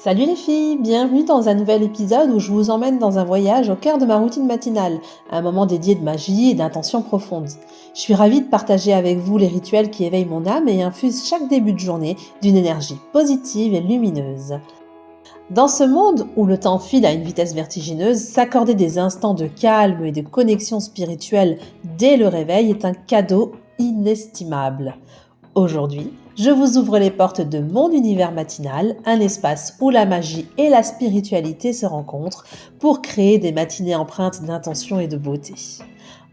Salut les filles, bienvenue dans un nouvel épisode où je vous emmène dans un voyage au cœur de ma routine matinale, un moment dédié de magie et d'intention profonde. Je suis ravie de partager avec vous les rituels qui éveillent mon âme et infusent chaque début de journée d'une énergie positive et lumineuse. Dans ce monde où le temps file à une vitesse vertigineuse, s'accorder des instants de calme et de connexion spirituelle dès le réveil est un cadeau inestimable. Aujourd'hui, je vous ouvre les portes de mon univers matinal, un espace où la magie et la spiritualité se rencontrent pour créer des matinées empreintes d'intention et de beauté.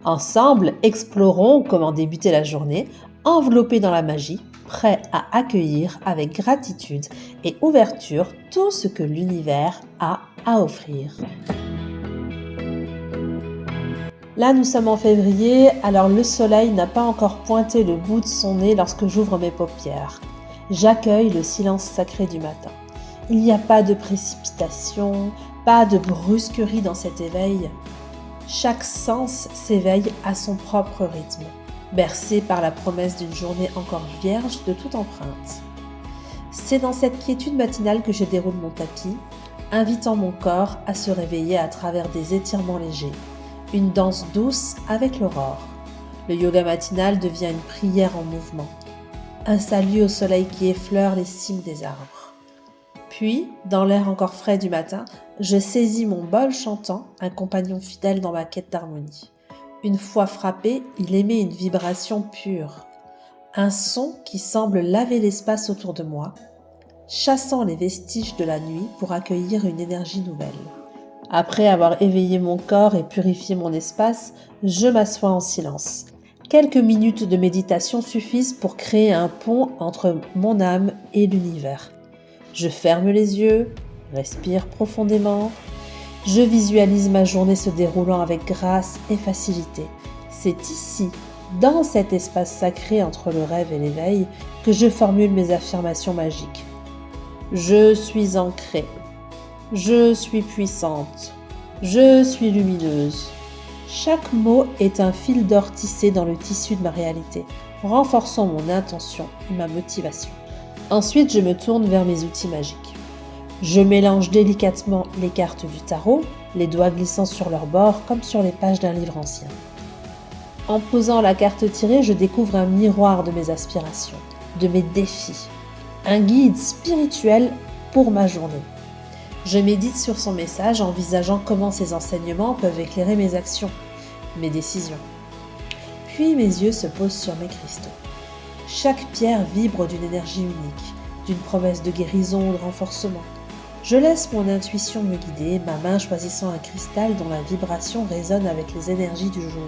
Ensemble, explorons comment débuter la journée, enveloppé dans la magie, prêt à accueillir avec gratitude et ouverture tout ce que l'univers a à offrir. Là, nous sommes en février, alors le soleil n'a pas encore pointé le bout de son nez lorsque j'ouvre mes paupières. J'accueille le silence sacré du matin. Il n'y a pas de précipitation, pas de brusquerie dans cet éveil. Chaque sens s'éveille à son propre rythme, bercé par la promesse d'une journée encore vierge de toute empreinte. C'est dans cette quiétude matinale que je déroule mon tapis, invitant mon corps à se réveiller à travers des étirements légers. Une danse douce avec l'aurore. Le yoga matinal devient une prière en mouvement. Un salut au soleil qui effleure les cimes des arbres. Puis, dans l'air encore frais du matin, je saisis mon bol chantant, un compagnon fidèle dans ma quête d'harmonie. Une fois frappé, il émet une vibration pure. Un son qui semble laver l'espace autour de moi, chassant les vestiges de la nuit pour accueillir une énergie nouvelle. Après avoir éveillé mon corps et purifié mon espace, je m'assois en silence. Quelques minutes de méditation suffisent pour créer un pont entre mon âme et l'univers. Je ferme les yeux, respire profondément. Je visualise ma journée se déroulant avec grâce et facilité. C'est ici, dans cet espace sacré entre le rêve et l'éveil, que je formule mes affirmations magiques. Je suis ancrée. Je suis puissante. Je suis lumineuse. Chaque mot est un fil d'or tissé dans le tissu de ma réalité, renforçant mon intention et ma motivation. Ensuite, je me tourne vers mes outils magiques. Je mélange délicatement les cartes du tarot, les doigts glissant sur leur bord comme sur les pages d'un livre ancien. En posant la carte tirée, je découvre un miroir de mes aspirations, de mes défis, un guide spirituel pour ma journée. Je médite sur son message, envisageant comment ses enseignements peuvent éclairer mes actions, mes décisions. Puis mes yeux se posent sur mes cristaux. Chaque pierre vibre d'une énergie unique, d'une promesse de guérison ou de renforcement. Je laisse mon intuition me guider, ma main choisissant un cristal dont la vibration résonne avec les énergies du jour.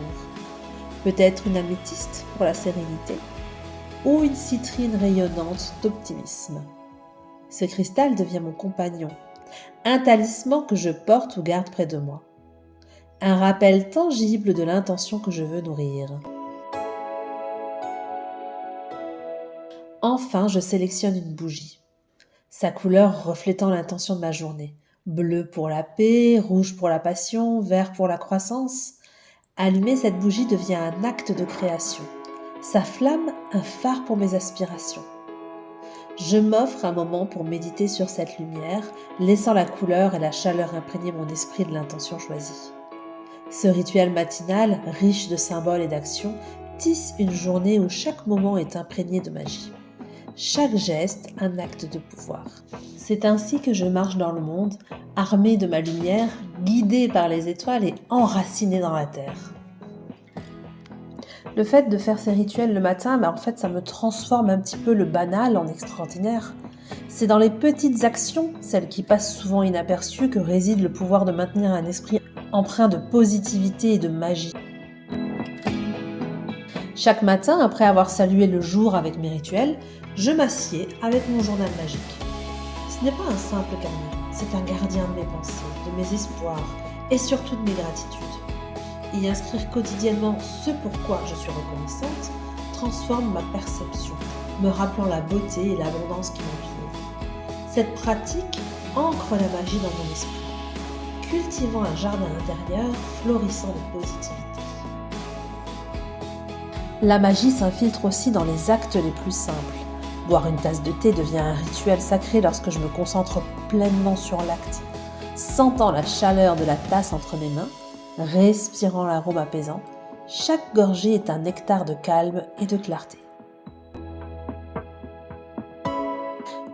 Peut-être une améthyste pour la sérénité, ou une citrine rayonnante d'optimisme. Ce cristal devient mon compagnon, un talisman que je porte ou garde près de moi. Un rappel tangible de l'intention que je veux nourrir. Enfin, je sélectionne une bougie. Sa couleur reflétant l'intention de ma journée. Bleu pour la paix, rouge pour la passion, vert pour la croissance. Allumer cette bougie devient un acte de création. Sa flamme, un phare pour mes aspirations. Je m'offre un moment pour méditer sur cette lumière, laissant la couleur et la chaleur imprégner mon esprit de l'intention choisie. Ce rituel matinal, riche de symboles et d'actions, tisse une journée où chaque moment est imprégné de magie. Chaque geste, un acte de pouvoir. C'est ainsi que je marche dans le monde, armée de ma lumière, guidée par les étoiles et enracinée dans la terre. Le fait de faire ces rituels le matin, ça me transforme un petit peu le banal en extraordinaire. C'est dans les petites actions, celles qui passent souvent inaperçues, que réside le pouvoir de maintenir un esprit empreint de positivité et de magie. Chaque matin, après avoir salué le jour avec mes rituels, je m'assieds avec mon journal magique. Ce n'est pas un simple carnet, c'est un gardien de mes pensées, de mes espoirs et surtout de mes gratitudes. Y inscrire quotidiennement ce pourquoi je suis reconnaissante transforme ma perception, me rappelant la beauté et l'abondance qui m'entourent. Cette pratique ancre la magie dans mon esprit, cultivant un jardin intérieur florissant de positivité. La magie s'infiltre aussi dans les actes les plus simples. Boire une tasse de thé devient un rituel sacré lorsque je me concentre pleinement sur l'acte. Sentant la chaleur de la tasse entre mes mains, respirant l'arôme apaisant, chaque gorgée est un nectar de calme et de clarté.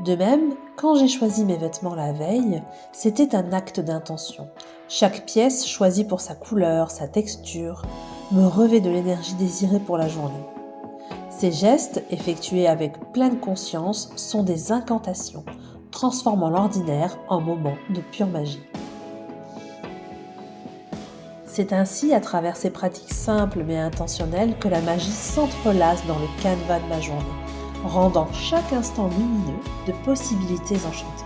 De même, quand j'ai choisi mes vêtements la veille, c'était un acte d'intention. Chaque pièce, choisie pour sa couleur, sa texture, me revêt de l'énergie désirée pour la journée. Ces gestes, effectués avec pleine conscience, sont des incantations, transformant l'ordinaire en moment de pure magie. C'est ainsi, à travers ces pratiques simples mais intentionnelles, que la magie s'entrelace dans le canevas de ma journée, rendant chaque instant lumineux de possibilités enchantées.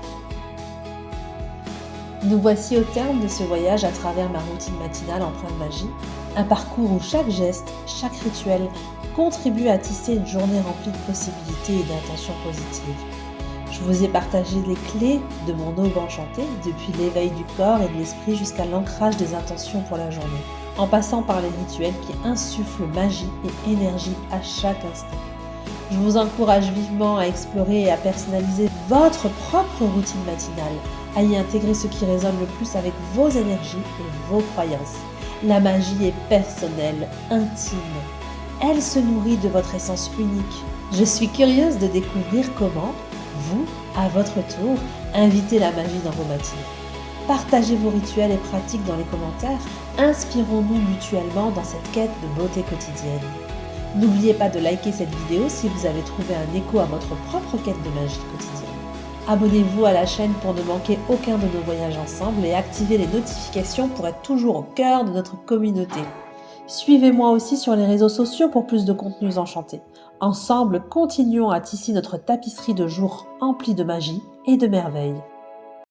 Nous voici au terme de ce voyage à travers ma routine matinale empreinte de magie, un parcours où chaque geste, chaque rituel contribue à tisser une journée remplie de possibilités et d'intentions positives. Je vous ai partagé les clés de mon aube enchantée, depuis l'éveil du corps et de l'esprit jusqu'à l'ancrage des intentions pour la journée, en passant par les rituels qui insufflent magie et énergie à chaque instant. Je vous encourage vivement à explorer et à personnaliser votre propre routine matinale, à y intégrer ce qui résonne le plus avec vos énergies et vos croyances. La magie est personnelle, intime. Elle se nourrit de votre essence unique. Je suis curieuse de découvrir comment vous, à votre tour, invitez la magie dans vos matinées. Partagez vos rituels et pratiques dans les commentaires. Inspirons-nous mutuellement dans cette quête de beauté quotidienne. N'oubliez pas de liker cette vidéo si vous avez trouvé un écho à votre propre quête de magie quotidienne. Abonnez-vous à la chaîne pour ne manquer aucun de nos voyages ensemble et activez les notifications pour être toujours au cœur de notre communauté. Suivez-moi aussi sur les réseaux sociaux pour plus de contenus enchantés. Ensemble, continuons à tisser notre tapisserie de jours emplie de magie et de merveilles.